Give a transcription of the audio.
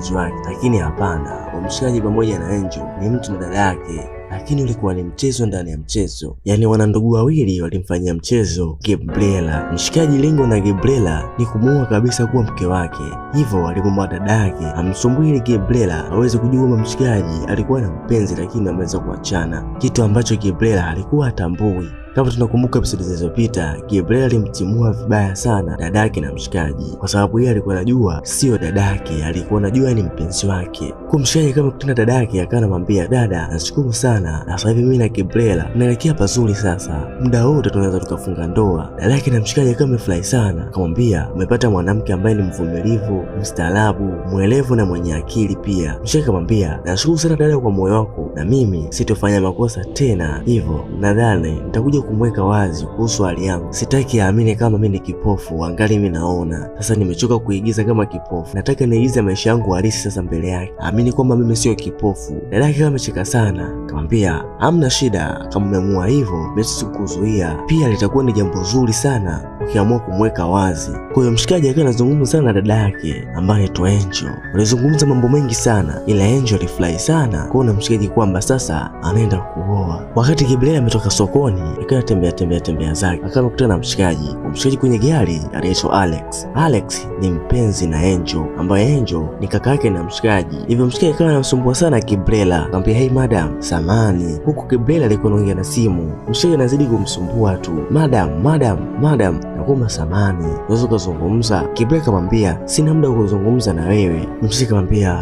mpenzi wake, lakini hapana, mshikaji pamoja na Angel ni mtu na dada yake. Lakini ulikuwa ni mchezo ndani ya mchezo, yaani wanandugu wawili walimfanyia mchezo Gabriela. Mshikaji lengo na Gabriela ni kumuoa kabisa kuwa mke wake, hivyo alimwomba dada yake amsumbue ili Gabriela aweze kujua kwamba mshikaji alikuwa na mpenzi lakini ameweza kuachana, kitu ambacho Gabriela alikuwa hatambui. Kama tunakumbuka episode zilizopita, Gabriela alimtimua vibaya sana dadake na mshikaji, kwa sababu yeye alikuwa anajua sio dadake, alikuwa anajua ni mpenzi wake. Kwa mshikaji kama kutana dadake, akawa anamwambia dada, nashukuru sana, na sasa hivi mimi na Gabriela tunaelekea pazuri, sasa muda wote tunaweza tukafunga ndoa. Dadake na mshikaji akawa amefurahi sana, akamwambia umepata mwanamke ambaye ni mvumilivu, mstaarabu, mwelevu na mwenye akili pia. Mshikaji akamwambia nashukuru sana dada kwa moyo wako, na mimi sitofanya makosa tena, hivyo nadhani nitakuja kumweka wazi kuhusu hali yangu. Sitaki aamini kama mimi ni kipofu, angali mimi naona. Sasa nimechoka kuigiza kama kipofu, nataka niigize maisha yangu halisi sasa mbele yake, aamini kwamba mimi sio kipofu. Dadake kama amecheka sana, akamwambia hamna shida, kama umeamua hivyo mimi sikuzuia, pia litakuwa ni jambo zuri sana ukiamua kumweka wazi. Kwa hiyo mshikaji akawa anazungumza sana na dada yake ambaye anaitwa Angel. Walizungumza mambo mengi sana, ila Angel alifurahi sana kuona mshikaji kwamba sasa anaenda kuoa. Wakati Gabriela ametoka sokoni, akawa tembea zake, akawa kukutana na mshikaji kwenye gari anaitwa Alex. Alex ni mpenzi na Angel, ambaye Angel ni kaka yake na mshikaji. Hivyo mshikaji akawa anamsumbua sana Gabriela, akamwambia hey madam, samani. Huku Gabriela alikuwa anaongea na simu, mshikaji anazidi kumsumbua tu, madam nakuomba samani, unaweza kuzungumza? Gabriela akamwambia sina muda wa kuzungumza na wewe. Mshikaji akamwambia